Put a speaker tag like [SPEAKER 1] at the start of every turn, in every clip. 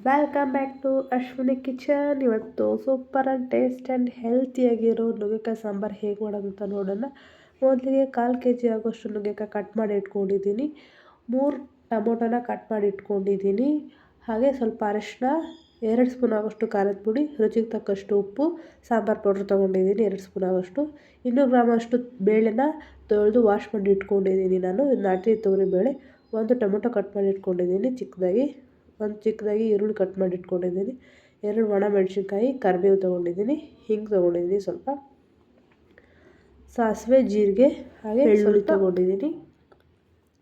[SPEAKER 1] Welcome back to Ashwini kitchen. ಇವತ್ತು super and taste and ಹೆಲ್ತಿಯಾಗಿರೋ ನುಗ್ಗೆಕಾಯಿ ಸಾಂಬಾರು ಹೇಗೆ ಮಾಡೋದು ಅಂತ ನೋಡೋಣ. ಮೊದಲಿಗೆ 1/4 kg ಆಗೋಷ್ಟು ನುಗ್ಗೆಕಾಯಿ ಕಟ್ ಮಾಡಿ ಇಟ್ಕೊಂಡಿದ್ದೀನಿ. 3 ಟೊಮೊಟೊನ ಕಟ್ ಮಾಡಿ ಇಟ್ಕೊಂಡಿದ್ದೀನಿ. ಹಾಗೆ ಸ್ವಲ್ಪ ಅರಿಶಿನ, 2 ಸ್ಪೂನ್ ಆಗೋಷ್ಟು ಖಾರದ ಪುಡಿ, ರುಚಿಗೆ ತಕ್ಕಷ್ಟು ಉಪ್ಪು, ಸಾಂಬಾರು ಪೌಡ್ರ್ ತೊಗೊಂಡಿದ್ದೀನಿ 2 ಸ್ಪೂನ್ ಆಗೋಷ್ಟು, 200 ಗ್ರಾಮ್ ಅಷ್ಟು ಬೇಳೆನ ತೊಳೆದು ವಾಶ್ ಮಾಡಿ ಇಟ್ಕೊಂಡಿದ್ದೀನಿ. ನಾನು ನಾಟಿ ತೊಗರಿಬೇಳೆ, 1 ಟೊಮೊಟೊ ಕಟ್ ಮಾಡಿ ಇಟ್ಕೊಂಡಿದ್ದೀನಿ ಚಿಕ್ಕದಾಗಿ, ಚಿಕ್ಕದಾಗಿ ಈರುಳ್ಳಿ ಕಟ್ ಮಾಡಿ ಇಟ್ಕೊಂಡಿದ್ದೀನಿ, 2 ಒಣಮೆಣಸಿನ್ಕಾಯಿ, ಕರಿಬೇವು ತೊಗೊಂಡಿದ್ದೀನಿ, ಹಿಂಗೆ ತೊಗೊಂಡಿದ್ದೀನಿ, ಸ್ವಲ್ಪ ಸಾಸಿವೆ, ಜೀರಿಗೆ, ಹಾಗೆ ಬೆಳ್ಳುಳ್ಳಿ ತೊಗೊಂಡಿದ್ದೀನಿ.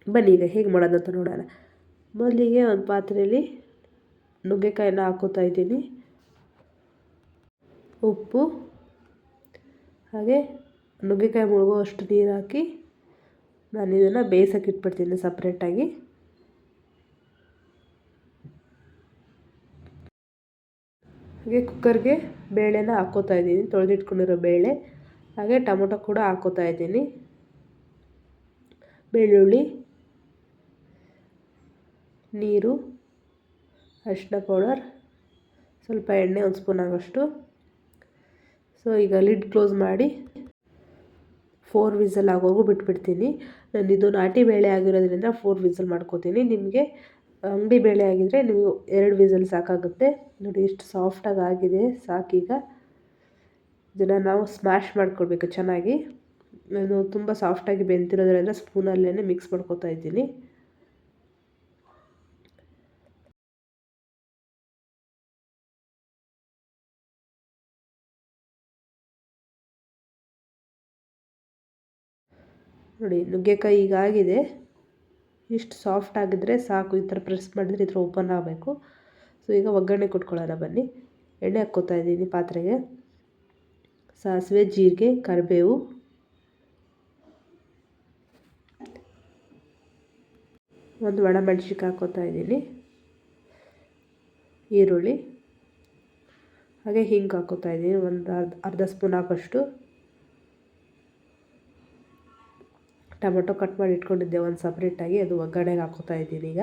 [SPEAKER 1] ಬನ್ನಿ ಈಗ ಹೇಗೆ ಮಾಡೋದಂತ ನೋಡೋಣ. ಮೊದಲಿಗೆ ಒಂದು ಪಾತ್ರೆಯಲ್ಲಿ ನುಗ್ಗೆಕಾಯಿನ ಹಾಕೋತಾ ಇದ್ದೀನಿ. ಉಪ್ಪು ಹಾಗೆ ನುಗ್ಗೆಕಾಯಿ ಮುಳುಗುವಷ್ಟು ನೀರು ಹಾಕಿ ನಾನು ಇದನ್ನು ಬೇಯಿಸೋಕೆ ಇಟ್ಬಿಡ್ತೀನಿ ಸಪ್ರೇಟಾಗಿ. ಹಾಗೆ ಕುಕ್ಕರ್ಗೆ ಬೇಳೆನ ಹಾಕ್ಕೋತಾ ಇದ್ದೀನಿ, ತೊಳೆದಿಟ್ಕೊಂಡಿರೋ ಬೇಳೆ, ಹಾಗೆ ಟೊಮೊಟೊ ಕೂಡ ಹಾಕ್ಕೋತಾ ಇದ್ದೀನಿ, ಬೆಳ್ಳುಳ್ಳಿ, ನೀರು, ಅರಿಶಿನ ಪೌಡರ್, ಸ್ವಲ್ಪ ಎಣ್ಣೆ, 1 ಸ್ಪೂನ್ ಆಗೋಷ್ಟು. ಸೊ ಈಗ ಲಿಡ್ ಕ್ಲೋಸ್ ಮಾಡಿ 4 ವಿಸಲ್ ಆಗೋವರೆಗೂ ಬಿಟ್ಬಿಡ್ತೀನಿ. ಇದು ನಾಟಿ ಬೇಳೆ ಆಗಿರೋದ್ರಿಂದ 4 ವಿಸಲ್ ಮಾಡ್ಕೋತೀನಿ. ನಿಮಗೆ ಅಂಗಡಿ ಬೇಳೆ ಆಗಿದ್ದರೆ ನೀವು 2 ವಿಸಲ್ ಸಾಕಾಗುತ್ತೆ. ನೋಡಿ ಎಷ್ಟು ಸಾಫ್ಟಾಗಿ ಆಗಿದೆ, ಸಾಕೀಗ. ಇದನ್ನು ನಾವು ಸ್ಮ್ಯಾಶ್ ಮಾಡ್ಕೊಳ್ಬೇಕು ಚೆನ್ನಾಗಿ. ನಾನು ತುಂಬ ಸಾಫ್ಟಾಗಿ ಬೆಂತಿರೋದ್ರಿಂದ ಸ್ಪೂನಲ್ಲೇ ಮಿಕ್ಸ್ ಮಾಡ್ಕೊತಾ ಇದ್ದೀನಿ. ನೋಡಿ ನುಗ್ಗೆಕಾಯಿ ಈಗ ಆಗಿದೆ. ಇಷ್ಟು ಸಾಫ್ಟ್ ಆಗಿದ್ದರೆ ಸಾಕು. ಈ ಥರ ಪ್ರೆಸ್ ಮಾಡಿದರೆ ಈ ಥರ ಓಪನ್ ಆಗಬೇಕು. ಸೊ ಈಗ ಒಗ್ಗರಣೆ ಕೊಟ್ಕೊಳ್ಳೋಣ ಬನ್ನಿ. ಎಣ್ಣೆ ಹಾಕ್ಕೋತಾ ಇದ್ದೀನಿ ಪಾತ್ರೆಗೆ. ಸಾಸಿವೆ, ಜೀರಿಗೆ, ಕರಿಬೇವು, ಒಂದು ಒಣಮೆಣಸಿನ್ಕಾಯಿ ಹಾಕ್ಕೋತಾ ಇದ್ದೀನಿ, ಈರುಳ್ಳಿ, ಹಾಗೆ ಹಿಂಗೆ ಹಾಕ್ಕೋತಾ ಇದ್ದೀನಿ, ಒಂದು ಅರ್ಧ ಸ್ಪೂನ್ ಆಗೋಷ್ಟು. ಟೊಮೊಟೊ ಕಟ್ ಮಾಡಿ ಇಟ್ಕೊಂಡಿದ್ದೆ ಒಂದು ಸಪ್ರೇಟಾಗಿ, ಅದು ಒಗ್ಗರಣೆಗೆ ಹಾಕ್ಕೋತಾ ಇದ್ದೀನಿ ಈಗ.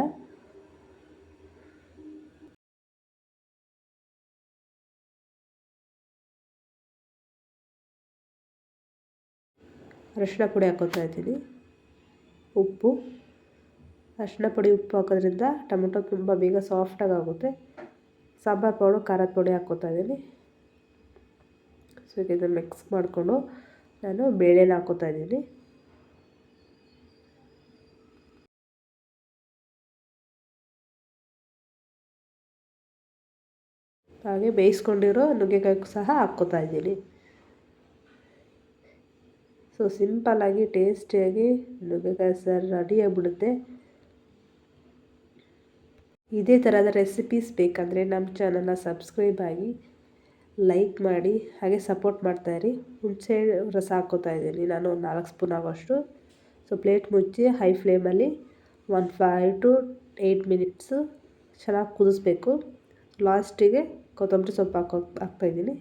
[SPEAKER 1] ಅರಿಶಿನ ಪುಡಿ ಹಾಕ್ಕೋತಾ ಇದ್ದೀನಿ, ಉಪ್ಪು. ಅರಿಶಿನ ಪುಡಿ, ಉಪ್ಪು ಹಾಕೋದ್ರಿಂದ ಟೊಮೊಟೊ ತುಂಬ ಬೇಗ ಸಾಫ್ಟಾಗಿ ಆಗುತ್ತೆ. ಸಾಂಬಾರು ಪೌಡರ್, ಖಾರದ ಪುಡಿ ಹಾಕ್ಕೋತಾ ಇದ್ದೀನಿ. ಸೊ ಇದನ್ನು ಮಿಕ್ಸ್ ಮಾಡಿಕೊಂಡು ನಾನು ಬೇಳೆನ ಹಾಕ್ಕೋತಾ ಇದ್ದೀನಿ. ಹಾಗೆ ಬೇಯಿಸ್ಕೊಂಡಿರೋ ನುಗ್ಗೆಕಾಯಿ ಸಹ ಹಾಕ್ಕೋತಾ ಇದ್ದೀನಿ. ಸೊ ಸಿಂಪಲ್ಲಾಗಿ ಟೇಸ್ಟಿಯಾಗಿ ನುಗ್ಗೆಕಾಯಿ ಸಾರು ರೆಡಿಯಾಗಿಬಿಡುತ್ತೆ. ಇದೇ ಥರದ ರೆಸಿಪೀಸ್ ಬೇಕಂದರೆ ನಮ್ಮ ಚಾನಲ್ನ ಸಬ್ಸ್ಕ್ರೈಬ್ ಆಗಿ, ಲೈಕ್ ಮಾಡಿ, ಹಾಗೆ ಸಪೋರ್ಟ್ ಮಾಡ್ತಾಯಿರಿ. ಹುಣಸೆ ರಸ ಹಾಕ್ಕೋತಾ ಇದ್ದೀನಿ ನಾನು 4 ಸ್ಪೂನ್ ಆಗೋಷ್ಟು. ಸೊ ಪ್ಲೇಟ್ ಮುಚ್ಚಿ ಹೈ ಫ್ಲೇಮಲ್ಲಿ 5 to 8 ಮಿನಿಟ್ಸು ಚೆನ್ನಾಗಿ ಕುದಿಸ್ಬೇಕು. ಲಾಸ್ಟಿಗೆ ಕೊತ್ತಂಬರಿ ಸೊಪ್ಪು ಹಾಕ್ತಾಯಿದ್ದೀನಿ.